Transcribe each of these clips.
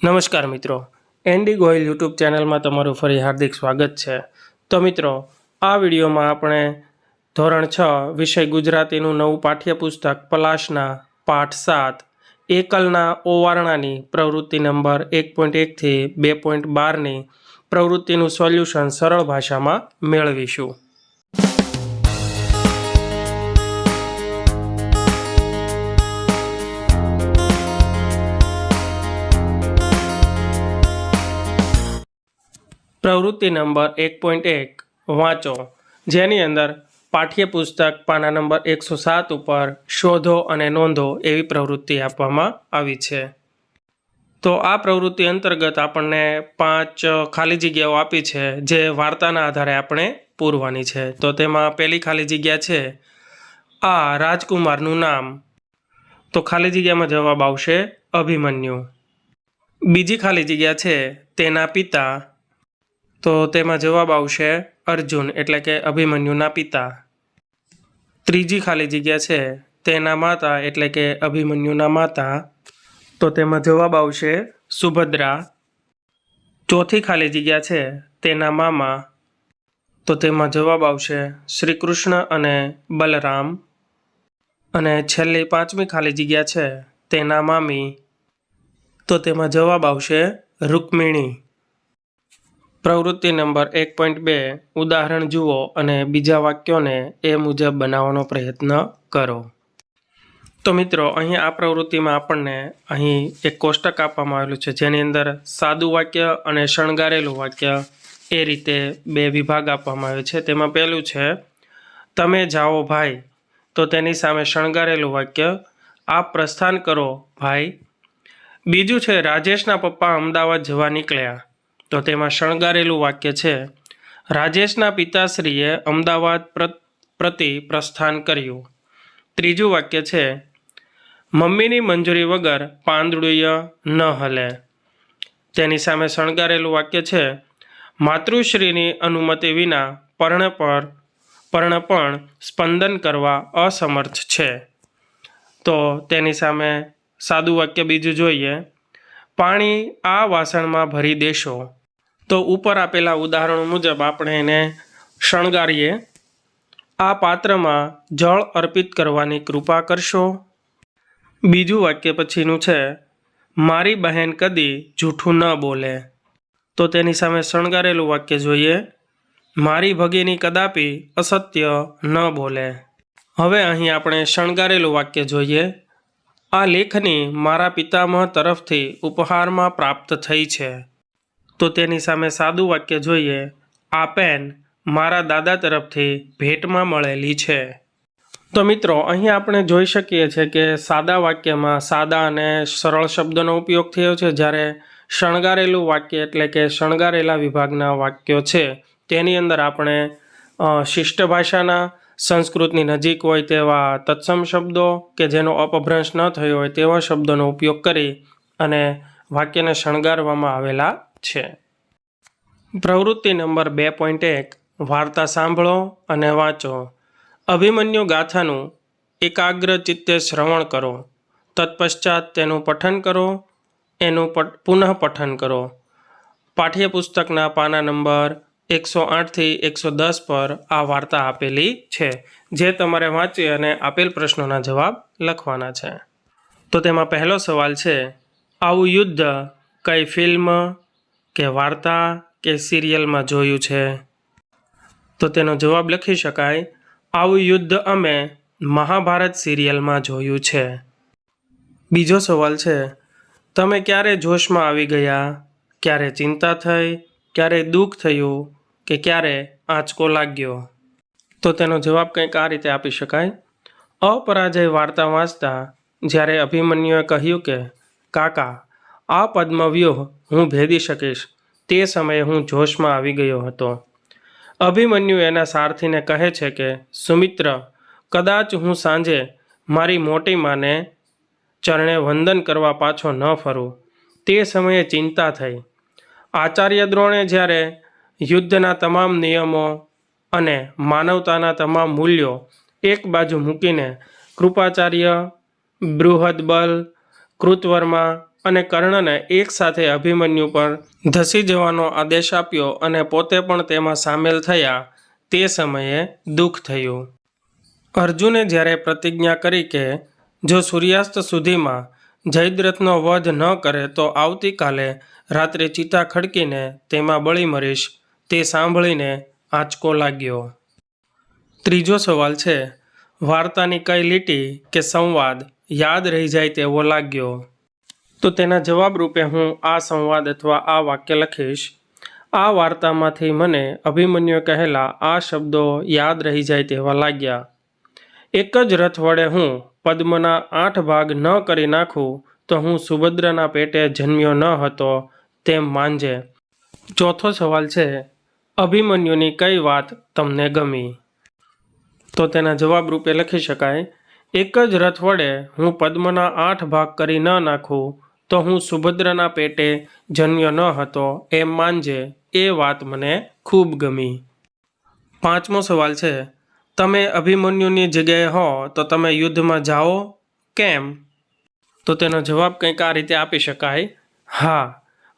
નમસ્કાર મિત્રો, Andy Gohil YouTube ચેનલમાં તમારું ફરી હાર્દિક સ્વાગત છે। તો મિત્રો, આ વિડીયોમાં આપણે ધોરણ 6 વિષય ગુજરાતીનું નવું પાઠ્યપુસ્તક પલાશના પાઠ 7 એકલના ઓવારણાની પ્રવૃત્તિ નંબર 1.1 થી 2.12ની પ્રવૃત્તિનું સોલ્યુશન સરળ ભાષામાં મેળવીશું। પ્રવૃત્તિ નંબર 1.1 વાંચો, જેની અંદર પાઠ્યપુસ્તક પાના નંબર 107 ઉપર શોધો અને નોંધો એવી પ્રવૃત્તિ આપવામાં આવી છે। તો આ પ્રવૃત્તિ અંતર્ગત આપણને 5 ખાલી જગ્યાઓ આપી છે, જે વાર્તાના આધારે આપણે પૂરવાની છે। તો તેમાં પહેલી ખાલી જગ્યા છે આ રાજકુમારનું નામ, તો ખાલી જગ્યામાં જવાબ આવશે અભિમન્યુ। બીજી ખાલી જગ્યા છે તેના પિતા, તો તેમાં જવાબ આવશે અર્જુન, એટલે કે અભિમન્યુના પિતા। ત્રીજી ખાલી જગ્યા છે તેના માતા, એટલે કે અભિમન્યુના માતા, તો તેમાં જવાબ આવશે સુભદ્રા। ચોથી ખાલી જગ્યા છે તેના મામા, તો તેમાં જવાબ આવશે શ્રી કૃષ્ણ અને બલરામ। અને છેલ્લી પાંચમી ખાલી જગ્યા છે તેના મામી, તો તેમાં જવાબ આવશે રૂકમિણી। પ્રવૃત્તિ નંબર 1.2 ઉદાહરણ જુઓ અને બીજા વાક્યોને એ મુજબ બનાવવાનો પ્રયત્ન કરો। તો મિત્રો, અહીં આ પ્રવૃત્તિમાં આપણને અહીં એક કોષ્ટક આપવામાં આવેલું છે, જેની અંદર સાદું વાક્ય અને શણગારેલું વાક્ય એ રીતે બે વિભાગ આપવામાં આવે છે। તેમાં પહેલું છે તમે જાઓ ભાઈ, તો તેની સામે શણગારેલું વાક્ય આપ પ્રસ્થાન કરો ભાઈ। બીજું છે રાજેશના પપ્પા અમદાવાદ જવા નીકળ્યા, તો તેમાં શણગારેલું વાક્ય છે રાજેશના પિતાશ્રીએ અમદાવાદ પ્રતિ પ્રસ્થાન કર્યું। ત્રીજું વાક્ય છે મમ્મીની મંજૂરી વગર પાંદડુય ન હલે, તેની સામે શણગારેલું વાક્ય છે માતૃશ્રીની અનુમતિ વિના પર્ણ પણ સ્પંદન કરવા અસમર્થ છે, તો તેની સામે સાદું વાક્ય બીજું જોઈએ પાણી આ વાસણમાં ભરી દેશો, તો ઉપર આપેલા ઉદાહરણો મુજબ આપણે એને શણગારીએ। આ પાત્રમાં જળ અર્પિત કરવાની કૃપા કરશો। બીજું વાક્ય પછીનું છે મારી બહેન કદી જૂઠું ન બોલે, તો તેની સામે શણગારેલું વાક્ય જોઈએ મારી ભગીની કદાપી અસત્ય ન બોલે। હવે અહીં આપણે શણગારેલું વાક્ય જોઈએ આ લેખની મારા પિતામહ તરફથી ઉપહારમાં પ્રાપ્ત થઈ છે, તો તેની સામે સાદું વાક્ય જોઈએ આ પેન મારા દાદા તરફથી ભેટમાં મળેલી છે। તો મિત્રો, અહીં આપણે જોઈ શકીએ છીએ કે સાદા વાક્યમાં સાદા અને સરળ શબ્દોનો ઉપયોગ થયો છે, જ્યારે શણગારેલું વાક્ય એટલે કે શણગારેલા વિભાગના વાક્યો છે તેની અંદર આપણે શિષ્ટ ભાષાના, સંસ્કૃતની નજીક હોય તેવા તત્સમ શબ્દો કે જેનો અપભ્રંશ ન થયો હોય તેવા શબ્દોનો ઉપયોગ કરી અને વાક્યને શણગારવામાં આવેલા છે। પ્રવૃત્તિ નંબર 2.1 વાર્તા સાંભળો અને વાંચો। અભિમન્યુ ગાથાનું એકાગ્ર ચિત્તે શ્રવણ કરો, તત્પશ્ચાત તેનું પઠન કરો, એનું પુનઃ પઠન કરો। પાઠ્યપુસ્તકના પાના નંબર 108 થી 110 પર આ વાર્તા આપેલી છે, જે તમારે વાંચી અને આપેલ પ્રશ્નોના જવાબ લખવાના છે। તો તેમાં પહેલો સવાલ છે આવું યુદ્ધ કઈ ફિલ્મ કે વાર્તા કે સિરિયલમાં જોયું છે, તો તેનો જવાબ લખી શકાય આવું યુદ્ધ અમે મહાભારત સિરિયલમાં જોયું છે। બીજો સવાલ છે તમે ક્યારે જોશમાં આવી ગયા, ક્યારે ચિંતા થઈ, ક્યારે દુઃખ થયું કે ક્યારે આંચકો લાગ્યો, તો તેનો જવાબ કંઈક આ રીતે આપી શકાય અપરાજય વાર્તા વાંચતા જ્યારે અભિમન્યુએ કહ્યું કે કાકા આ પદ્મવ્યૂહ હું ભેદી શકીશ, તે સમયે હું જોશમાં આવી ગયો હતો। અભિમન્યુ એના સારથીને કહે છે કે સુમિત્ર, કદાચ હું સાંજે મારી મોટી માને ચરણે વંદન કરવા પાછો ન ફરું, તે સમયે ચિંતા થઈ। આચાર્ય દ્રોણે જ્યારે યુદ્ધના તમામ નિયમો અને માનવતાના તમામ મૂલ્યો એક બાજુ મૂકીને કૃપાચાર્ય, બૃહદબલ, કૃતવર્મા, અને કર્ણને એક સાથે અભિમન્યુ પર ધસી જવાનો આદેશ આપ્યો અને પોતે પણ તેમાં સામેલ થયા તે સમયે દુઃખ થયું. અર્જુને જ્યારે પ્રતિજ્ઞા કરી કે જો સૂર્યાસ્ત સુધીમાં જયદ્રથનો વધ ન કરે તો આવતીકાલે રાત્રે ચિતા ખડકીને તેમાં બળી મરીશ, તે સાંભળીને આંચકો લાગ્યો. ત્રીજો સવાલ છે, વાર્તાની કઈ લીટી કે સંવાદ યાદ રહી જાય તેવો લાગ્યો? તો તેના જવાબ રૂપે હું આ સંવાદ અથવા આ વાક્ય લખીશ. આ વાર્તામાંથી મને અભિમન્યુએ કહેલા આ શબ્દો યાદ રહી જાય તેવા લાગ્યા. એક જ રથ વડે હું પદ્મના 8 ભાગ ન કરી નાખું તો હું સુભદ્રના પેટે જન્મ્યો ન હતો તેમ માંજે. ચોથો સવાલ છે, અભિમન્યુની કઈ વાત તમને ગમી? તો તેના જવાબ રૂપે લખી શકાય, એક જ રથ વડે હું પદ્મના 8 ભાગ કરી ન નાખું તો હું સુભદ્રના પેટે જન્મ્યો ન હતો એમ માનજે, એ વાત મને ખૂબ ગમી. પાંચમો સવાલ છે, તમે અભિમન્યુની જગ્યાએ હો તો તમે યુદ્ધમાં જાઓ કેમ? તો તેનો જવાબ કંઈક આ રીતે આપી શકાય, હા,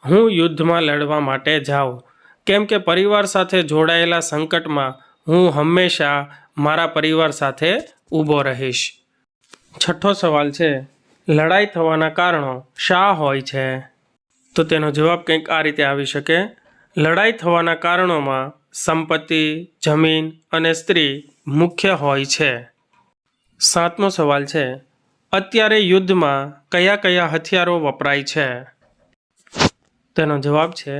હું યુદ્ધમાં લડવા માટે જાઉં, કેમ કે પરિવાર સાથે જોડાયેલા સંકટમાં હું હંમેશા મારા પરિવાર સાથે ઊભો રહીશ. છઠ્ઠો સવાલ છે, લડાઈ થવાના કારણો શા હોય છે? તો તેનો જવાબ કંઈક આ રીતે આવી શકે, લડાઈ થવાના કારણોમાં સંપત્તિ, જમીન અને સ્ત્રી મુખ્ય હોય છે. સાતમો સવાલ છે, અત્યારે યુદ્ધમાં કયા કયા હથિયારો વપરાય છે? તેનો જવાબ છે,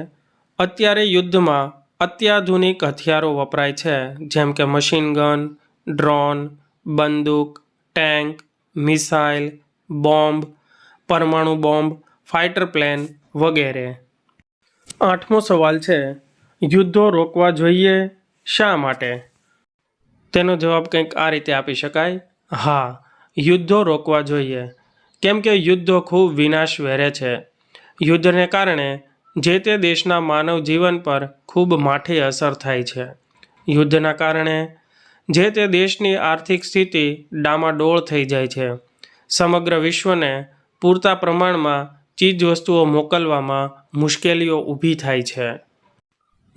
અત્યારે યુદ્ધમાં અત્યાધુનિક હથિયારો વપરાય છે, જેમ કે મશીન ગન, ડ્રોન, બંદૂક, ટેન્ક, મિસાઇલ, બોમ્બ, પરમાણુ બોમ્બ, ફાઇટર પ્લેન વગેરે. આઠમો સવાલ છે, યુદ્ધો રોકવા જોઈએ શા માટે? તેનો જવાબ કંઈક આ રીતે આપી શકાય, હા, યુદ્ધો રોકવા જોઈએ, કેમ કે યુદ્ધો ખૂબ વિનાશ વેરે છે. યુદ્ધને કારણે જે તે દેશના માનવ જીવન પર ખૂબ માઠી અસર થાય છે. યુદ્ધના કારણે જે તે દેશની આર્થિક સ્થિતિ ડામાડોળ થઈ જાય છે. સમગ્ર વિશ્વને પૂરતા પ્રમાણમાં ચીજવસ્તુઓ મોકલવામાં મુશ્કેલીઓ ઊભી થાય છે.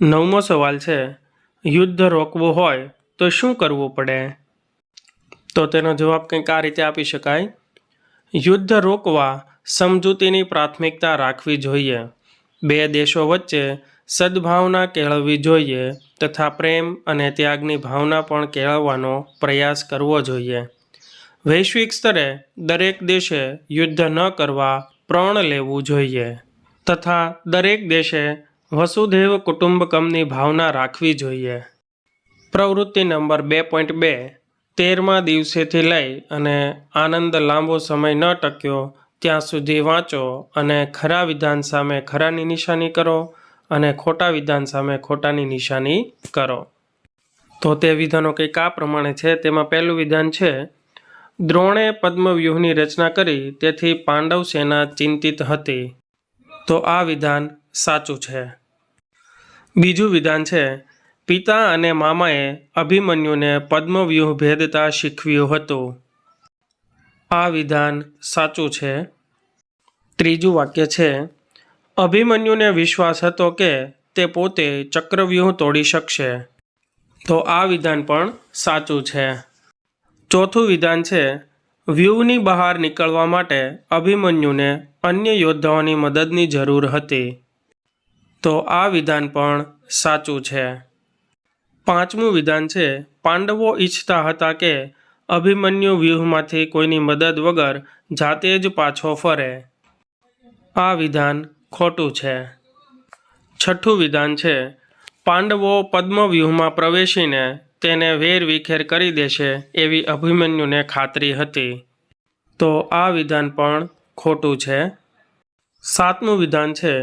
નવમો સવાલ છે, યુદ્ધ રોકવું હોય તો શું કરવું પડે? તો તેનો જવાબ કંઈક આ રીતે આપી શકાય, યુદ્ધ રોકવા સમજૂતીની પ્રાથમિકતા રાખવી જોઈએ, બે દેશો વચ્ચે સદ્ભાવના કેળવવી જોઈએ તથા પ્રેમ અને ત્યાગની ભાવના પણ કેળવવાનો પ્રયાસ કરવો જોઈએ. વૈશ્વિક સ્તરે દરેક દેશે યુદ્ધ ન કરવા પ્રણ લેવું જોઈએ તથા દરેક દેશે વસુધૈવ કુટુંબકમની ભાવના રાખવી જોઈએ. પ્રવૃત્તિ નંબર 2.2, 13મા દિવસેથી લઈ અને આનંદ લાંબો સમય ન ટક્યો ત્યાં સુધી વાંચો અને ખરા વિધાન સામે ખરાની નિશાની કરો અને ખોટા વિધાન સામે ખોટાની નિશાની કરો. તો તે વિધાનો કંઈક આ પ્રમાણે છે. તેમાં પહેલું વિધાન છે, દ્રોણે પદ્મવ્યૂહની રચના કરી તેથી પાંડવ સેના ચિંતિત હતી. તો આ વિધાન સાચું છે. બીજું વિધાન છે, પિતા અને મામાએ અભિમન્યુને પદ્મવ્યૂહ ભેદતા શીખવ્યું હતું. આ વિધાન સાચું છે. ત્રીજું વાક્ય છે, અભિમન્યુને વિશ્વાસ હતો કે તે પોતે ચક્રવ્યૂહ તોડી શકશે. તો આ વિધાન પણ સાચું છે. ચોથું વિધાન છે, વ્યૂહની બહાર નીકળવા માટે અભિમન્યુને અન્ય યોદ્ધાઓની મદદની જરૂર હતી. તો આ વિધાન પણ સાચું છે. પાંચમું વિધાન છે, પાંડવો ઈચ્છતા હતા કે અભિમન્યુ વ્યૂહમાંથી કોઈની મદદ વગર જાતે જ પાછો ફરે. આ વિધાન ખોટું છે. છઠ્ઠું વિધાન છે, પાંડવો પદ્મવ્યૂહમાં પ્રવેશીને તેને વેરવિખેર કરી દેશે એવી અભિમન્યુને ખાતરી હતી. તો આ વિધાન પણ ખોટું છે. સાતમું વિધાન છે,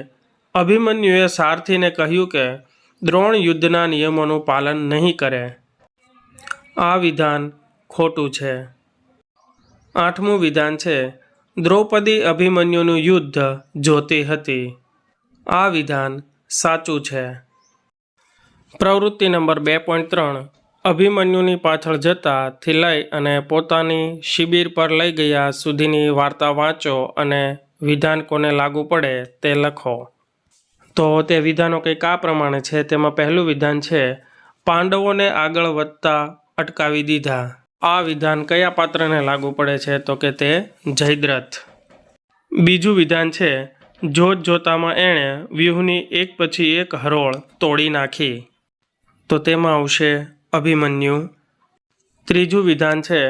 અભિમન્યુએ સારથીને કહ્યું કે દ્રોણ યુદ્ધના નિયમોનું પાલન નહીં કરે. આ વિધાન ખોટું છે. આઠમું વિધાન છે, દ્રૌપદી અભિમન્યુનું યુદ્ધ જોતી હતી. આ વિધાન સાચું છે. પ્રવૃત્તિ નંબર 2.3, અભિમન્યુની પાછળ જતાથી લઈ અને પોતાની શિબિર પર લઈ ગયા સુધીની વાર્તા વાંચો અને વિધાન કોને લાગુ પડે તે લખો. તો તે વિધાનો કંઈક આ પ્રમાણે છે. તેમાં પહેલું વિધાન છે, પાંડવોને આગળ વધતા અટકાવી દીધા. આ વિધાન કયા પાત્રને લાગુ પડે છે? તો કે તે જયદ્રથ. બીજું વિધાન છે, જોત જોતામાં એણે વ્યૂહની એક પછી એક હરોળ તોડી નાખી. તો તેમાં આવશે અભિમન્યુ. ત્રીજું વિધાન છે,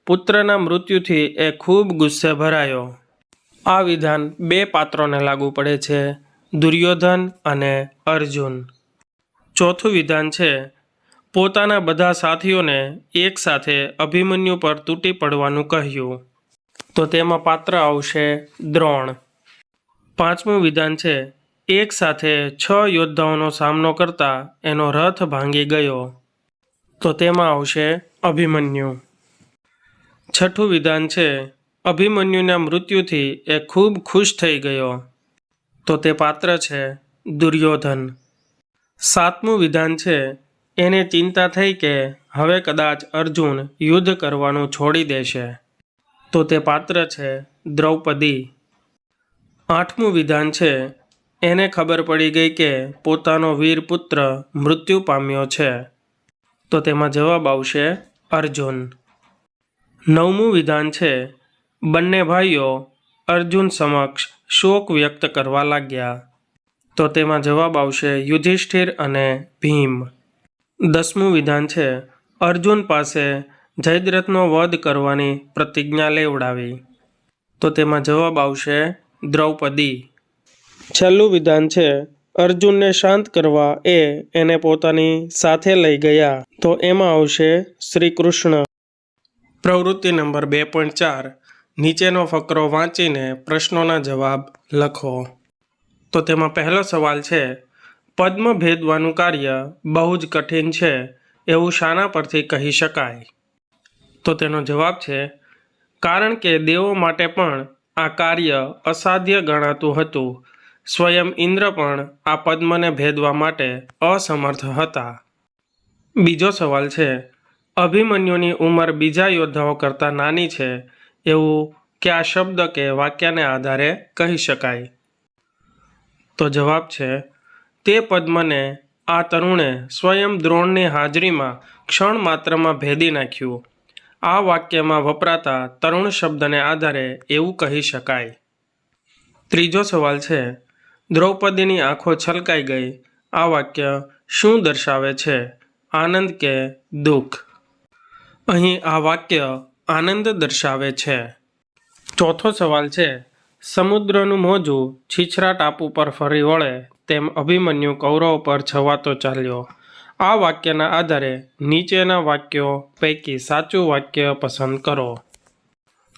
પુત્રના મૃત્યુથી એ ખૂબ ગુસ્સે ભરાયો. આ વિધાન બે પાત્રોને લાગુ પડે છે, દુર્યોધન અને અર્જુન. ચોથું વિધાન છે, પોતાના બધા સાથીઓને એક સાથે અભિમન્યુ પર તૂટી પડવાનું કહ્યું. તો તેમાં પાત્ર આવશે દ્રોણ. પાંચમું વિધાન છે, એક સાથે 6 યોદ્ધાઓનો સામનો કરતા એનો રથ ભાંગી ગયો. તો તેમાં આવશે અભિમન્યુ. છઠ્ઠું વિધાન છે, અભિમન્યુના મૃત્યુથી એ ખૂબ ખુશ થઈ ગયો. તો તે પાત્ર છે દુર્યોધન. સાતમું વિધાન છે, એને ચિંતા થઈ કે હવે કદાચ અર્જુન યુદ્ધ કરવાનું છોડી દેશે. તો તે પાત્ર છે દ્રૌપદી. આઠમું વિધાન છે, એને ખબર પડી ગઈ કે પોતાનો વીર પુત્ર મૃત્યુ પામ્યો છે. તો તેમાં જવાબ આવશે અર્જુન. નવમું વિધાન છે, બંને ભાઈઓ અર્જુન સમક્ષ શોક વ્યક્ત કરવા લાગ્યા. તો તેમાં જવાબ આવશે યુધિષ્ઠિર અને ભીમ. 10મું વિધાન છે, અર્જુન પાસે જયદ્રથનો વધ કરવાની પ્રતિજ્ઞા લેવડાવી. તો તેમાં જવાબ આવશે દ્રૌપદી. છેલ્લું વિધાન છે, અર્જુનને શાંત કરવા એને પોતાની સાથે લઈ ગયા. તો એમાં આવશે શ્રી કૃષ્ણ. પ્રવૃત્તિ નંબર 2.4, નીચેનો ફકરો વાંચીને પ્રશ્નોના જવાબ લખો. તો તેમાં પહેલો સવાલ છે, પદ્મ ભેદવાનું કાર્ય બહુ જ કઠિન છે એવું શાના પરથી કહી શકાય? તો તેનો જવાબ છે, કારણ કે દેવો માટે પણ આ કાર્ય અસાધ્ય ગણાતું હતું. સ્વયં ઇન્દ્ર પણ આ પદ્મને ભેદવા માટે અસમર્થ હતા. બીજો સવાલ છે, અભિમન્યુની ઉંમર બીજા યોદ્ધાઓ કરતાં નાની છે એવું કયા શબ્દ કે વાક્યને આધારે કહી શકાય? તો જવાબ છે, તે પદ્મને આ તરુણે સ્વયં દ્રોણની હાજરીમાં ક્ષણ માત્રમાં ભેદી નાખ્યું. આ વાક્યમાં વપરાતા તરુણ શબ્દને આધારે એવું કહી શકાય. ત્રીજો સવાલ છે, દ્રૌપદીની આંખો છલકાઈ ગઈ. આ વાક્ય શું દર્શાવે છે? આનંદ કે દુઃખ? અહીં આ વાક્ય આનંદ દર્શાવે છે. ચોથો સવાલ છે, સમુદ્રનું મોજું છીછરા ટાપુ પર ફરી વળે તેમ અભિમન્યુ કૌરવ પર છવાતો ચાલ્યો. આ વાક્યના આધારે નીચેના વાક્યો પૈકી સાચું વાક્ય પસંદ કરો.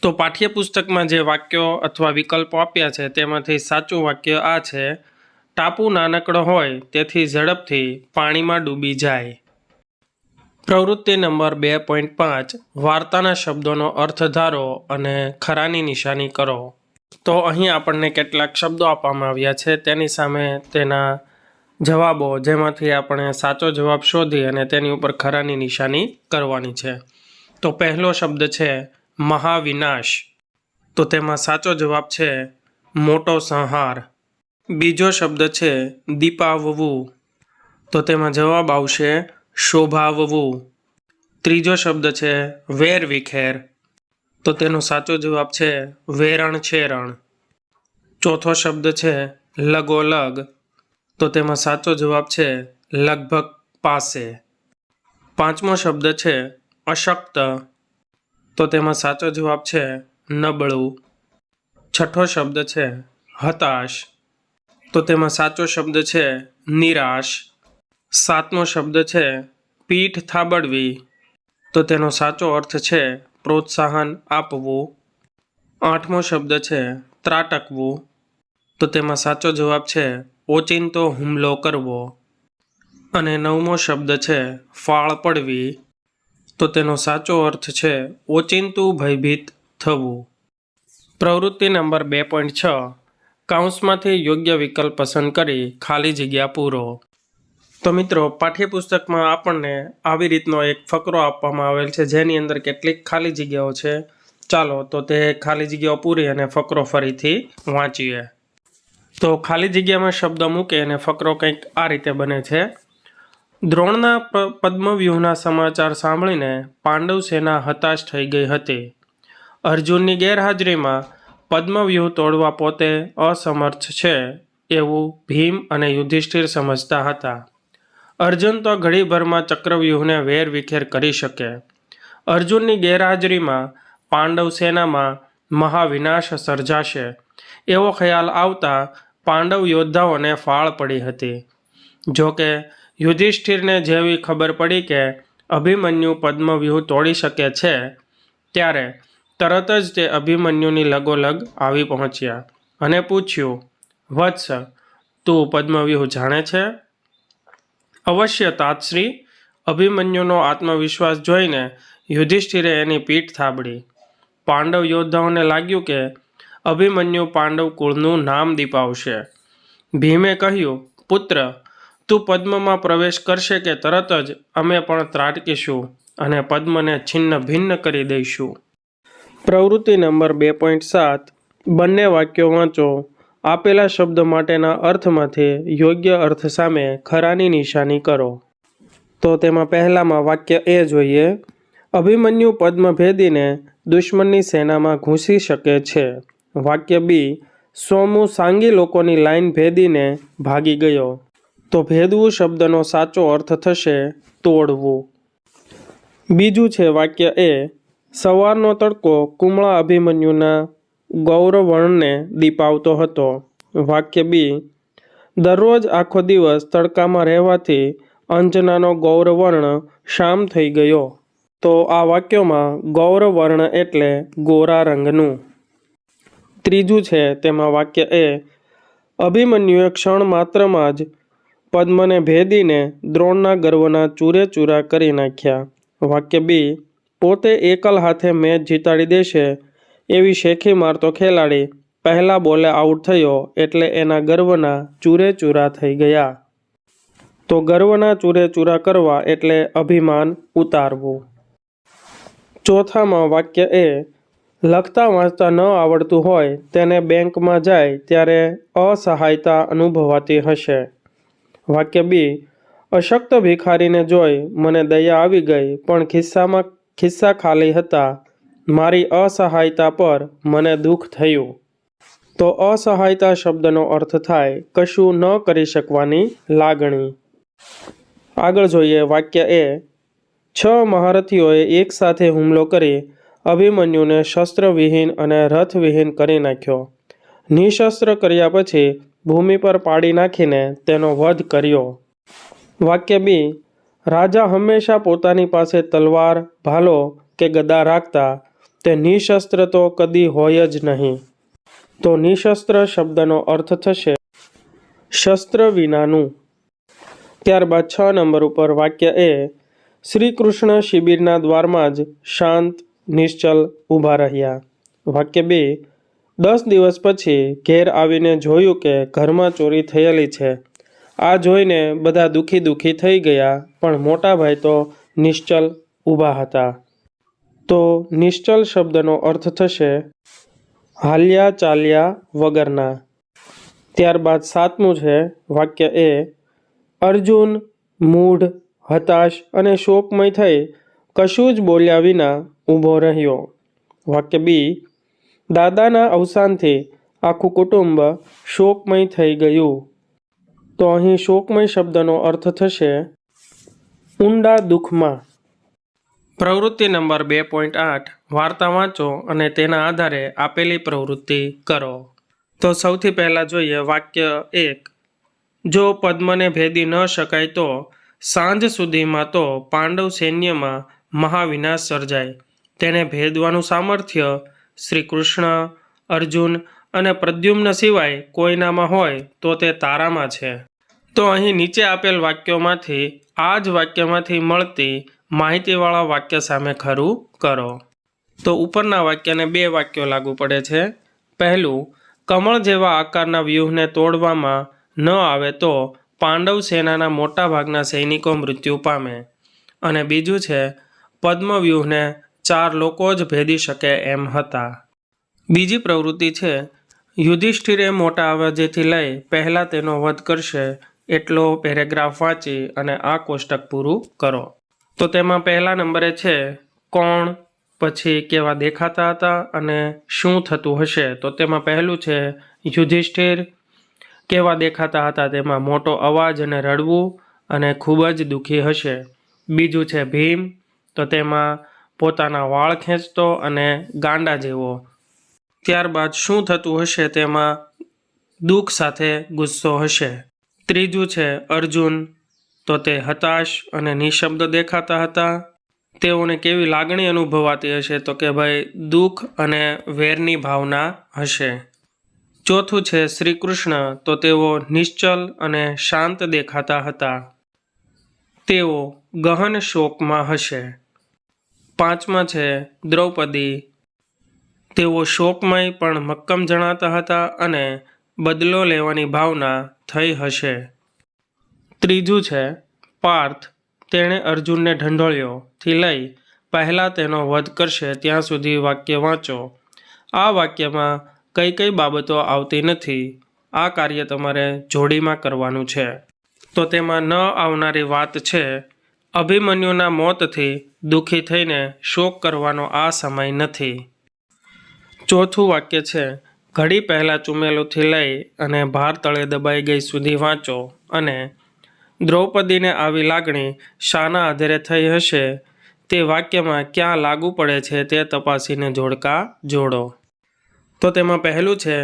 તો પાઠ્યપુસ્તકમાં જે વાક્યો અથવા વિકલ્પો આપ્યા છે તેમાંથી સાચું વાક્ય આ છે, ટાપુ નાનકડો હોય તેથી ઝડપથી પાણીમાં ડૂબી જાય. પ્રવૃત્તિ નંબર 2.5, વાર્તાના શબ્દોનો અર્થ ધારો અને ખરાની નિશાની કરો. તો અહીં આપણને કેટલાક શબ્દો આપવામાં આવ્યા છે, તેની સામે તેના જવાબો, જેમાંથી આપણે સાચો જવાબ શોધી અને તેની ઉપર ખરાની નિશાની કરવાની છે. તો પહેલો શબ્દ છે મહાવિનાશ. તો તેમાં સાચો જવાબ છે મોટો સંહાર. બીજો શબ્દ છે દીપાવવું. તો તેમાં જવાબ આવશે શોભાવવું. ત્રીજો શબ્દ છે વેરવિખેર. તો તેનો સાચો જવાબ છે વેરણ છેરણ. ચોથો શબ્દ છે લગોલગ. તો તેમાં સાચો જવાબ છે લગભગ પાસે. પાંચમો શબ્દ છે અશક્ત. તો તેમાં સાચો જવાબ છે નબળું. છઠ્ઠો શબ્દ છે હતાશ. તો તેમાં સાચો શબ્દ છે નિરાશ. સાતમો શબ્દ છે પીઠ થાબડવી. તો તેનો સાચો અર્થ છે પ્રોત્સાહન આપવું. આઠમો શબ્દ છે ત્રાટકવું. તો તેમાં સાચો જવાબ છે ઓચિંતો હુમલો કરવો. અને નવમો શબ્દ છે ફાળ પડવી. તો તેનો સાચો અર્થ છે ઓચિંતું ભયભીત થવું. પ્રવૃત્તિ નંબર 2.6, કૌંસમાંથી યોગ્ય વિકલ્પ પસંદ કરી ખાલી જગ્યા પૂરો. તો મિત્રો, પાઠ્યપુસ્તકમાં આપણને આવી રીતનો એક ફકરો આપવામાં આવેલ છે જેની અંદર કેટલીક ખાલી જગ્યાઓ છે. ચાલો તો તે ખાલી જગ્યાઓ પૂરી અને ફકરો ફરીથી વાંચીએ. તો ખાલી જગ્યામાં શબ્દ મૂકે અને ફકરો કંઈક આ રીતે બને છે. દ્રોણના પદ્મવ્યૂહના સમાચાર સાંભળીને પાંડવ સેના હતાશ થઈ ગઈ હતી. અર્જુનની ગેરહાજરીમાં પદ્મવ્યૂહ તોડવા પોતે અસમર્થ છે એવું ભીમ અને યુધિષ્ઠિર સમજતા હતા. અર્જુન તો ઘડીભરમાં ચક્રવ્યૂહને વેરવિખેર કરી શકે. અર્જુનની ગેરહાજરીમાં પાંડવ સેનામાં મહાવિનાશ સર્જાશે એવો ખ્યાલ આવતા પાંડવ યોદ્ધાઓને ફાળ પડી હતી. જોકે યુધિષ્ઠિરને જેવી ખબર પડી કે અભિમન્યુ પદ્મવ્યૂહ તોડી શકે છે ત્યારે તરત જ તે અભિમન્યુની લગોલગ આવી પહોંચ્યા અને પૂછ્યું, વત્સ, તું પદ્મવ્યૂહ જાણે છે? અવશ્ય તાતશ્રી. અભિમન્યુનો આત્મવિશ્વાસ જોઈને યુધિષ્ઠિરે એની પીઠ થાબડી. પાંડવ યોદ્ધાઓને લાગ્યું કે અભિમન્યુ પાંડવ કુળનું નામ દીપાવશે. ભીમે કહ્યું, પુત્ર, તું પદ્મમાં પ્રવેશ કરશે કે તરત જ અમે પણ ત્રાટકીશું અને પદ્મને છિન્ન ભિન્ન કરી દઈશું. પ્રવૃત્તિ નંબર 2.7. બંને વાક્યો વાંચો. આપેલા શબ્દ માટેના અર્થમાંથી યોગ્ય અર્થ સામે ખરાની નિશાની કરો. તો તેમાં પહેલામાં વાક્ય એ જોઈએ. અભિમન્યુ પદ્મ ભેદીને દુશ્મનની સેનામાં ઘૂસી શકે છે. વાક્ય બી. સોમુ સાંગી લોકોની લાઈન ભેદીને ભાગી ગયો. તો ભેદવું શબ્દનો સાચો અર્થ થશે તોડવું. બીજું છે વાક્ય એ. સવારનો તડકો કુમળા અભિમન્યુના ગૌરવર્ણને દીપાવતો હતો. વાક્ય બી. દરરોજ આખો દિવસ તડકામાં રહેવાથી અંજનાનો ગૌરવર્ણ શામ થઈ ગયો. તો આ વાક્યોમાં ગૌરવર્ણ એટલે ગોરા રંગનું. ત્રીજું છે તેમાં વાક્ય એ. અભિમન્યુએ ક્ષણ માત્રમાં જ પદ્મને ભેદીને દ્રોણના ગર્વના ચૂરે ચૂરા કરી નાખ્યા. વાક્ય બી. પોતે એકલ હાથે મેચ જીતાડી દેશે એવી શેખી મારતો ખેલાડી પહેલા બોલે આઉટ થયો એટલે એના ગર્વના ચૂરે ચૂરા થઈ ગયા. તો ગર્વના ચૂરે ચૂરા કરવા એટલે અભિમાન ઉતારવું. ચોથામાં વાક્ય એ. લખતા વાંચતા ન આવડતું હોય તેને બેંકમાં જાય ત્યારે અસહાયતા અનુભવાતી હશે. વાક્ય બી. અશક્ત ભિખારીને જોઈ મને દયા આવી ગઈ પણ ખિસ્સા ખાલી હતા. મારી અસહાયતા પર મને દુઃખ થયું. તો અસહાયતા શબ્દનો અર્થ થાય કશું ન કરી શકવાની લાગણી. આગળ જોઈએ વાક્ય એ. 6 મહારથીઓએ એક સાથે હુમલો કરી અભિમન્યુને શસ્ત્રવિહીન અને રથવિહીન કરી નાખ્યો. નિશસ્ત્ર કર્યા પછી ભૂમિ પર પાડી નાખીને તેનો વધ કર્યો. વાક્ય બી. રાજા હંમેશા પોતાની પાસે તલવાર, ભાલો કે ગદા રાખતા. તે નિશસ્ત્ર તો કદી હોય જ નહીં. તો નિશસ્ત્ર શબ્દનો અર્થ થશે શસ્ત્ર વિનાનું. ત્યારબાદ 6 નંબર ઉપર વાક્ય એ. શ્રી કૃષ્ણ શિબિરના દ્વારમાં જ શાંત નિશ્ચલ ઊભા રહ્યા. વાક્ય બી. 10 દિવસ પછી ઘેર આવીને જોયું કે ઘરમાં ચોરી થયેલી છે. આ જોઈને બધા દુઃખી થઈ ગયા પણ મોટાભાઈ તો નિશ્ચલ ઊભા હતા. તો નિશ્ચલ શબ્દનો અર્થ થશે હાલ્યા ચાલ્યા વગરના. ત્યારબાદ 7મું છે વાક્ય એ. અર્જુન મૂઢ, હતાશ અને શોકમય થઈ કશું જ બોલ્યા વિના ઊભો રહ્યો. વાક્ય બી. દાદાના અવસાનથી આખું કુટુંબ શોકમય થઈ ગયું. તો અહીં શોકમય શબ્દનો અર્થ થશે ઊંડા દુઃખમાં. પ્રવૃત્તિ નંબર 2.8. વાર્તા વાંચો અને તેના આધારે આપેલી પ્રવૃત્તિ કરો. તો સૌથી પહેલાં જોઈએ વાક્ય 1. જો પદ્મને ભેદી ન શકાય તો સાંજ સુધીમાં તો પાંડવ સૈન્યમાં મહાવિનાશ સર્જાય. તેને ભેદવાનું સામર્થ્ય શ્રી કૃષ્ણ, અર્જુન અને પ્રદ્યુમ્ન સિવાય કોઈનામાં હોય તો તે તારામાં છે. તો અહીં નીચે આપેલ વાક્યોમાંથી આ જ વાક્યમાંથી મળતી માહિતીવાળા વાક્ય સામે ખરું કરો. તો ઉપરના વાક્યને 2 વાક્યો લાગુ પડે છે. પહેલું, કમળ જેવા આકારના વ્યૂહને તોડવામાં ન આવે તો પાંડવ સેનાના મોટા ભાગના સૈનિકો મૃત્યુ પામે. અને બીજું છે પદ્મવ્યૂહને 4 લોકો જ ભેદી શકે એમ હતા. બીજી પ્રવૃત્તિ છે, યુધિષ્ઠિરે મોટા અવાજેથી લઈ પહેલાં તેનો વધ કરશે એટલો પેરેગ્રાફ વાંચી અને આ કોષ્ટક પૂરું કરો. તો તેમાં પહેલા નંબરે છે કોણ, પછી કેવા દેખાતા હતા અને શું થતું હશે. તો તેમાં પહેલું છે યુધિષ્ઠિર. કેવા દેખાતા હતા તેમાં મોટો અવાજ અને રડવું અને ખૂબ જ દુઃખી હશે. બીજું છે ભીમ. તો તેમાં પોતાના વાળ ખેંચતો અને ગાંડા જેવો. ત્યારબાદ શું થતું હશે તેમાં દુઃખ સાથે ગુસ્સો હશે. ત્રીજું છે અર્જુન. તો તે હતાશ અને નિશબ્દ દેખાતા હતા. તેઓને કેવી લાગણી અનુભવાતી હશે તો કે ભાઈ દુઃખ અને વેરની ભાવના હશે. ચોથું છે શ્રી કૃષ્ણ. તો તેઓ નિશ્ચલ અને શાંત દેખાતા હતા. તેઓ ગહન શોકમાં હશે. પાંચમા છે દ્રૌપદી. તેઓ શોકમય પણ મક્કમ જણાતા હતા અને બદલો લેવાની ભાવના થઈ હશે. ત્રીજું છે પાર્થ. તેણે અર્જુનને ઢંઢોળ્યો થી લઈ પહેલાં તેનો વધ કરશે ત્યાં સુધી વાક્ય વાંચો. આ વાક્યમાં કઈ કઈ બાબતો આવતી નથી. આ કાર્ય તમારે જોડીમાં કરવાનું છે. તો તેમાં ન આવનારી વાત છે અભિમન્યુના મોતથી દુઃખી થઈને શોક કરવાનો આ સમય નથી. ચોથું વાક્ય છે ઘડી પહેલાં ચૂમેલુંથી લઈ અને ભાર તળે દબાઈ ગઈ સુધી વાંચો અને દ્રૌપદીને આવી લાગણી શાના આધારે થઈ હશે તે વાક્યમાં ક્યાં લાગુ પડે છે તે તપાસીને જોડકા જોડો. તો તેમાં પહેલું છે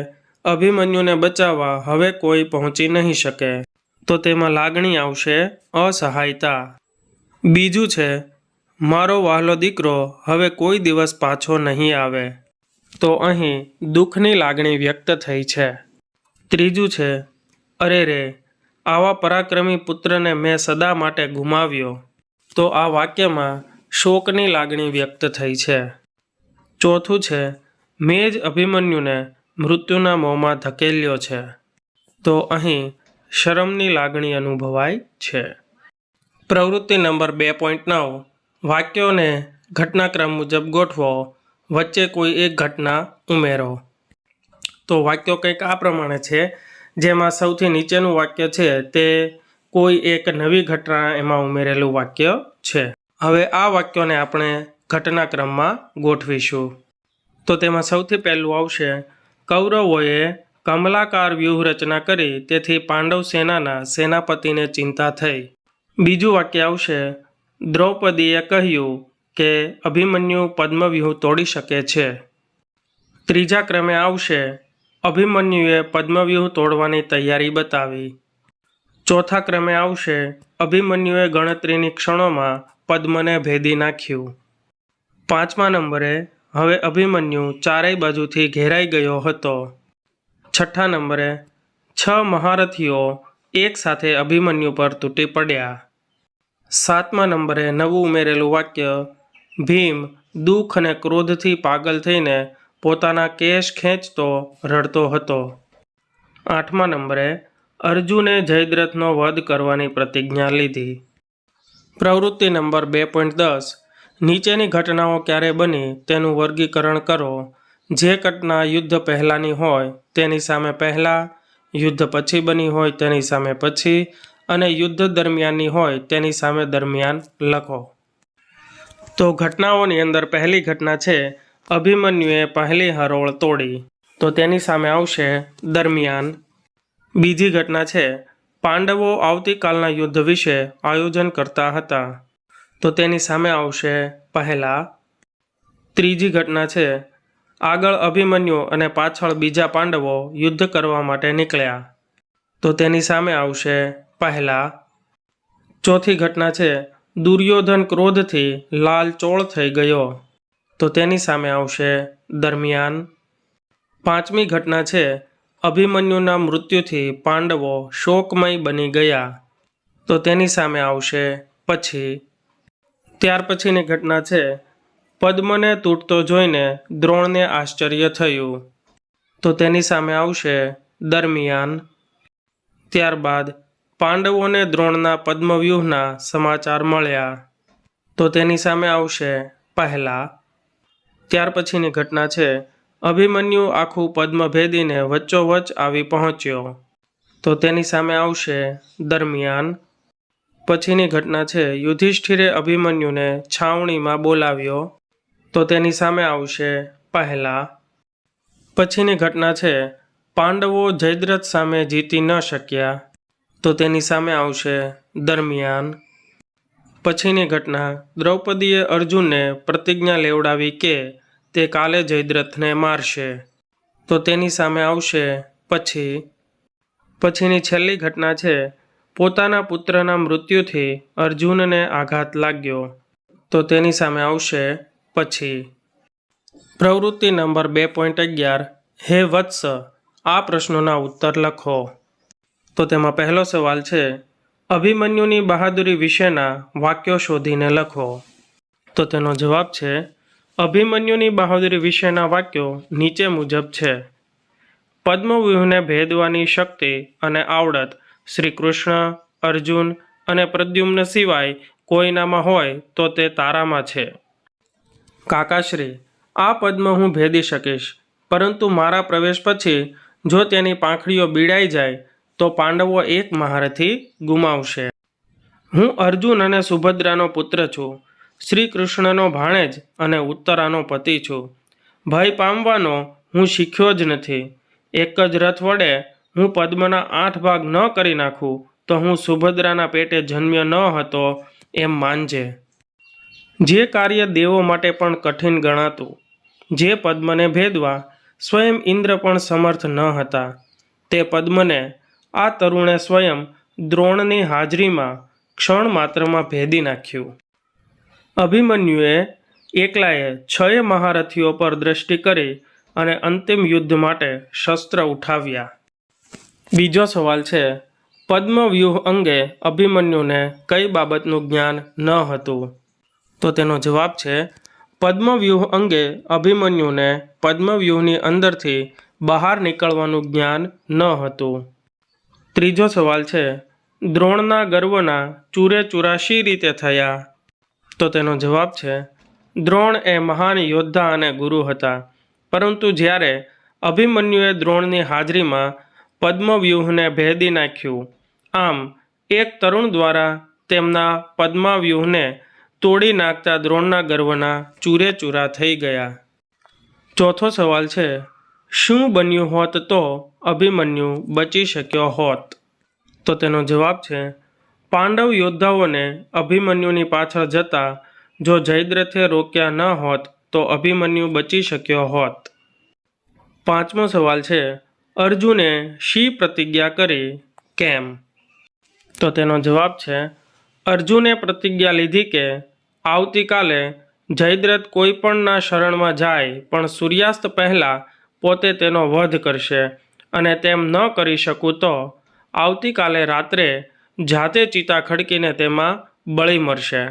અભિમન્યુને બચાવવા હવે કોઈ પહોંચી નહીં શકે. તો તેમાં લાગણી આવશે અસહાયતા. બીજું છે મારો વહાલો દીકરો હવે કોઈ દિવસ પાછો નહીં આવે. તો અહીં દુઃખની લાગણી વ્યક્ત થઈ છે. ત્રીજું છે અરે રે, આવા પરાક્રમી પુત્રને મેં સદા માટે ગુમાવ્યો. તો આ વાક્યમાં શોકની લાગણી વ્યક્ત થઈ છે. ચોથું છે મેં જ અભિમન્યુને મૃત્યુના મોંમાં ધકેલ્યો છે. તો અહીં શરમની લાગણી અનુભવાય છે. પ્રવૃત્તિ નંબર 2.9 વાક્યોને ઘટનાક્રમ મુજબ ગોઠવો. વચ્ચે કોઈ એક ઘટના ઉમેરો. તો વાક્યો કંઈક આ પ્રમાણે છે, જેમાં સૌથી નીચેનું વાક્ય છે તે કોઈ એક નવી ઘટના એમાં ઉમેરેલું વાક્ય છે. હવે આ વાક્યોને આપણે ઘટનાક્રમમાં ગોઠવીશું. તો તેમાં સૌથી પહેલું આવશે કૌરવોએ કમલાકાર વ્યૂહરચના કરી તેથી પાંડવ સેનાના સેનાપતિને ચિંતા થઈ. બીજું વાક્ય આવશે દ્રૌપદીએ કહ્યું કે અભિમન્યુ પદ્મવ્યૂહ તોડી શકે છે. ત્રીજા ક્રમે આવશે અભિમન્યુએ પદ્મવ્યૂહ તોડવાની તૈયારી બતાવી. ચોથા ક્રમે આવશે અભિમન્યુએ ગણતરીની ક્ષણોમાં પદ્મને ભેદી નાખ્યું. પાંચમા નંબરે હવે અભિમન્યુ ચારેય બાજુથી ઘેરાઈ ગયો હતો. છઠ્ઠા નંબરે 6 મહારથીઓ એક સાથે અભિમન્યુ પર તૂટી પડ્યા. સાતમા નંબરે નવું ઉમેરેલું વાક્ય ભીમ દુઃખ અને ક્રોધથી પાગલ થઈને પોતાના કેશ ખેંચતો રડતો હતો. આઠમા નંબરે અર્જુને જયદ્રથનો વધ કરવાની પ્રતિજ્ઞા લીધી. પ્રવૃત્તિ નંબર 2.10 નીચેની ઘટનાઓ ક્યારે બની તેનું વર્ગીકરણ કરો. જે ઘટના યુદ્ધ પહેલાંની હોય તેની સામે પહેલાં, યુદ્ધ પછી બની હોય તેની સામે પછી અને યુદ્ધ દરમિયાનની હોય તેની સામે દરમિયાન લખો. તો ઘટનાઓની અંદર પહેલી ઘટના છે અભિમન્યુએ પહેલી હરોળ તોડી. તો તેની સામે આવશે દરમિયાન. બીજી ઘટના છે પાંડવો આવતીકાલના યુદ્ધ વિશે આયોજન કરતા હતા. તો તેની સામે આવશે પહેલા. ત્રીજી ઘટના છે આગળ અભિમન્યુ અને પાછળ બીજા પાંડવો યુદ્ધ કરવા માટે નીકળ્યા. તો તેની સામે આવશે પહેલા. ચોથી ઘટના છે દુર્યોધન ક્રોધથી લાલચોળ થઈ ગયો. તો તેની સામે આવશે દરમિયાન. પાંચમી ઘટના છે અભિમન્યુના મૃત્યુથી પાંડવો શોકમય બની ગયા. તો તેની સામે આવશે પછી. ત્યાર પછીની ઘટના છે પદ્મને તૂટતો જોઈને દ્રોણને આશ્ચર્ય થયું. તો તેની સામે આવશે દરમિયાન. ત્યારબાદ પાંડવોને દ્રોણના પદ્મવ્યૂહના સમાચાર મળ્યા. તો તેની સામે આવશે પહેલા. ત્યાર પછીની ઘટના છે અભિમન્યુ આખું પદ્મ ભેદીને વચ્ચોવચ્ચ આવી પહોંચ્યો, તો તેની સામે આવશે દરમિયાન. પછીની ઘટના છે યુધિષ્ઠિરે અભિમન્યુને છાવણીમાં બોલાવ્યો, તો તેની સામે આવશે પહેલા. પછીની ઘટના છે પાંડવો જયદ્રથ સામે જીતી ન શક્યા, તો તેની સામે આવશે દરમિયાન. પછીની ઘટના દ્રૌપદીએ અર્જુનને પ્રતિજ્ઞા લેવડાવી કે તે કાલે જયદ્રથને મારશે, તો તેની સામે આવશે પછી. પછીની છેલ્લી ઘટના છે પોતાના પુત્રના મૃત્યુથી અર્જુનને આઘાત લાગ્યો, તો તેની સામે આવશે પછી. પ્રવૃત્તિ નંબર 2.11 હે વત્સ, આ પ્રશ્નોના ઉત્તર લખો. તો તેમાં પહેલો સવાલ છે અભિમન્યુની બહાદુરી વિશેના વાક્યો શોધીને લખો. તો તેનો જવાબ છે અભિમન્યુની બહાદુરી વિશેના વાક્યો નીચે મુજબ છે. પદ્મવ્યૂહને ભેદવાની શક્તિ અને આવડત શ્રી કૃષ્ણ, અર્જુન અને પ્રદ્યુમ્ન સિવાય કોઈનામાં હોય તો તે તારામાં છે. કાકાશ્રી, આ પદ્મ હું ભેદી શકીશ, પરંતુ મારા પ્રવેશ પછી જો તેની પાંખડીઓ બીડાઈ જાય તો પાંડવો એક મહારથી ગુમાવશે. હું અર્જુન અને સુભદ્રાનો પુત્ર છું, શ્રી કૃષ્ણનો ભાણેજ અને ઉત્તરાનો પતિ છું. ભય પામવાનો હું શીખ્યો જ નથી. એક જ રથ વડે હું પદ્મના 8 ભાગ ન કરી નાખું તો હું સુભદ્રાના પેટે જન્મ્યો ન હતો એમ માનજે. જે કાર્ય દેવો માટે પણ કઠિન ગણાતું, જે પદ્મને ભેદવા સ્વયં ઇન્દ્ર પણ સમર્થ ન હતા, તે પદ્મને આ તરુણે સ્વયં દ્રોણની હાજરીમાં ક્ષણ માત્રમાં ભેદી નાખ્યું. અભિમન્યુએ એકલાએ 6 મહારથીઓ પર દ્રષ્ટિ કરી અને અંતિમ યુદ્ધ માટે શસ્ત્ર ઉઠાવ્યા. બીજો સવાલ છે પદ્મવ્યૂહ અંગે અભિમન્યુને કઈ બાબતનું જ્ઞાન ન હતું? તો તેનો જવાબ છે પદ્મવ્યૂહ અંગે અભિમન્યુને પદ્મવ્યૂહની અંદરથી બહાર નીકળવાનું જ્ઞાન ન હતું. ત્રીજો સવાલ છે દ્રોણના ગર્વના ચૂરે ચૂરા શી રીતે થયા? તો તેનો જવાબ છે દ્રોણ એ મહાન યોદ્ધા અને ગુરુ હતા, પરંતુ જ્યારે અભિમન્યુએ દ્રોણની હાજરીમાં પદ્મવ્યૂહને ભેદી નાખ્યું, આમ એક તરુણ દ્વારા તેમના પદ્મવ્યૂહને તોડી નાખતા દ્રોણના ગર્વના ચૂરે ચૂરા થઈ ગયા. ચોથો સવાલ છે શું બન્યું હોત તો અભિમન્યુ બચી શક્યો હોત? તો તેનો જવાબ છે પાંડવ યોદ્ધાઓને અભિમન્યુની પાછળ જતા જો જયદ્રથે રોક્યા ન હોત તો અભિમન્યુ બચી શક્યો હોત. પાંચમો સવાલ છે અર્જુને શી પ્રતિજ્ઞા કરી, કેમ? તો તેનો જવાબ છે અર્જુને પ્રતિજ્ઞા લીધી કે આવતીકાલે જયદ્રથ કોઈ પણના શરણમાં જાય પણ સૂર્યાસ્ત પહેલાં પોતે તેનો વધ કરશે, અને તેમ ન કરી શકું તો આવતીકાલે રાત્રે જાતે ચિતા ખડકીને તેમાં બળી મરશે,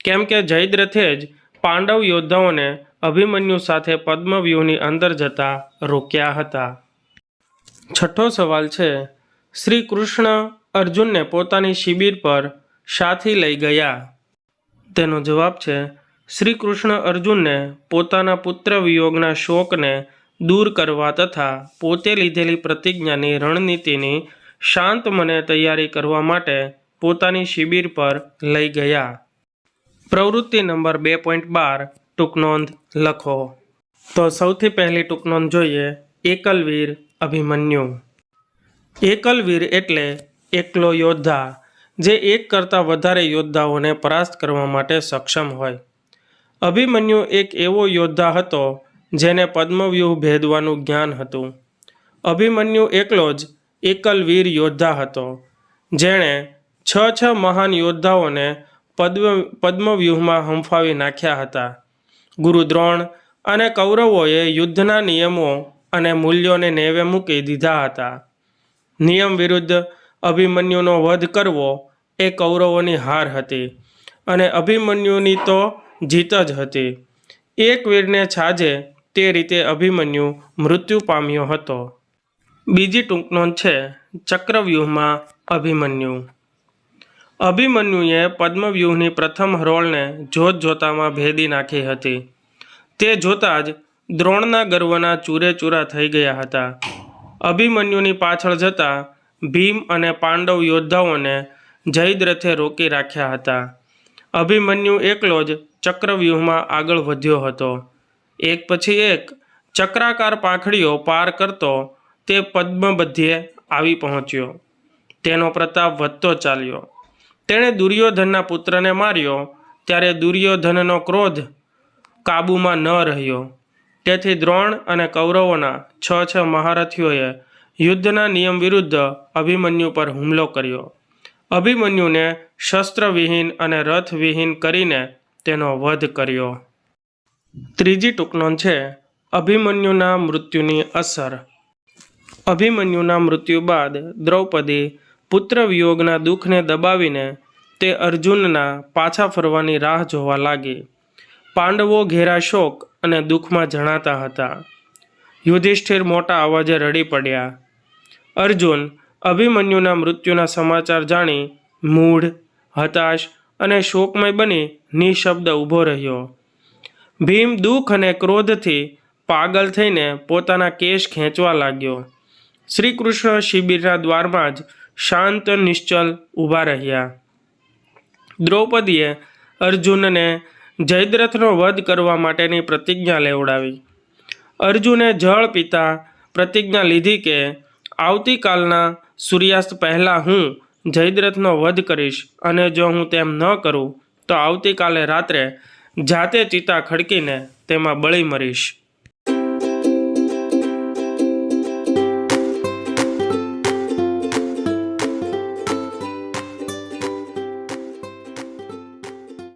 કેમ કે જયદ્રથે જ પાંડવ યોદ્ધાઓને અભિમન્યુ સાથે પદ્મવ્યૂહની અંદર જતા રોક્યા હતા. છઠ્ઠો સવાલ છે શ્રી કૃષ્ણ અર્જુનને પોતાની શિબિર પર શાથી લઈ ગયા? તેનો જવાબ છે શ્રી કૃષ્ણ અર્જુનને પોતાના પુત્ર વિયોગના શોકને દૂર કરવા તથા પોતે લીધેલી પ્રતિજ્ઞાની રણનીતિની શાંત મને તૈયારી કરવા માટે પોતાની શિબિર પર લઈ ગયા. પ્રવૃત્તિ નંબર 2.12 ટૂંકનોંધ લખો. તો સૌથી પહેલી ટૂંકનોંધ જોઈએ એકલવીર અભિમન્યુ. એકલવીર એટલે એકલો યોદ્ધા, જે એક કરતાં વધારે યોદ્ધાઓને પરાસ્ત કરવા માટે સક્ષમ હોય. અભિમન્યુ એક એવો યોદ્ધા હતો જેને પદ્મવ્યૂહ ભેદવાનું જ્ઞાન હતું. અભિમન્યુ એકલો જ એકલવીર યોદ્ધા હતો, જેણે 6 મહાન યોદ્ધાઓને પદ્મવ્યૂહમાં હંફાવી નાખ્યા હતા. ગુરુ દ્રોણ અને કૌરવોએ યુદ્ધના નિયમો અને મૂલ્યોને નેવે મૂકી દીધા હતા. નિયમ વિરુદ્ધ અભિમન્યુનો વધ કરવો એ કૌરવોની હાર હતી, અને અભિમન્યુની તો જીત જ હતી. એક વીરને છાજે તે રીતે અભિમન્યુ મૃત્યુ પામ્યો હતો. બીજી ટૂંકનોંધ છે ચક્રવ્યૂહમાં અભિમન્યુ. અભિમન્યુએ પદ્મવ્યૂહની પ્રથમ હરોળને જોતજોતામાં ભેદી નાખી હતી. તે જોતાં જ દ્રોણના ગર્વના ચૂરેચૂરા થઈ ગયા હતા. અભિમન્યુની પાછળ જતા ભીમ અને પાંડવ યોદ્ધાઓને જયદ્રથે રોકી રાખ્યા હતા. અભિમન્યુ એકલો જ ચક્રવ્યૂહમાં આગળ વધ્યો હતો. એક પછી એક ચક્રાકાર પાંખડીઓ પાર કરતો તે પદ્મબધ્યે આવી પહોંચ્યો. તેનો પ્રતાપ વધતો ચાલ્યો. તેણે દુર્યોધનના પુત્રને માર્યો ત્યારે દુર્યોધનનો ક્રોધ કાબૂમાં ન રહ્યો. તેથી દ્રોણ અને કૌરવોના 6 મહારથીઓએ યુદ્ધના નિયમ વિરુદ્ધ અભિમન્યુ પર હુમલો કર્યો. અભિમન્યુને શસ્ત્રવિહીન અને રથવિહીન કરીને તેનો વધ કર્યો. ત્રીજી ટૂંકનોંધ છે અભિમન્યુના મૃત્યુની અસર. અભિમન્યુના મૃત્યુ બાદ દ્રૌપદી પુત્ર વિયોગના દુઃખને દબાવીને તે અર્જુનના પાછા ફરવાની રાહ જોવા લાગી. પાંડવો ઘેરા શોક અને દુઃખમાં જણાતા હતા. યુધિષ્ઠિર મોટા અવાજે રડી પડ્યા. અર્જુન અભિમન્યુના મૃત્યુના સમાચાર જાણી મૂઢ, હતાશ અને શોકમય બની નિશબ્દ ઊભો રહ્યો. ભીમ દુઃખ અને ક્રોધથી પાગલ થઈને પોતાના કેશ ખેંચવા લાગ્યો. શ્રી કૃષ્ણ શિબિરના દ્વારમાં જ શાંત નિશ્ચલ ઊભા રહ્યા. દ્રૌપદીએ અર્જુનને જયદ્રથનો વધ કરવા માટેની પ્રતિજ્ઞા લેવડાવી. અર્જુને જળ પીતા પ્રતિજ્ઞા લીધી કે આવતીકાલના સૂર્યાસ્ત પહેલાં હું જયદ્રથનો વધ કરીશ અને જો હું તેમ ન કરું તો આવતીકાલે રાત્રે જાતે ચિતા ખડકીને તેમાં બળી મરીશ.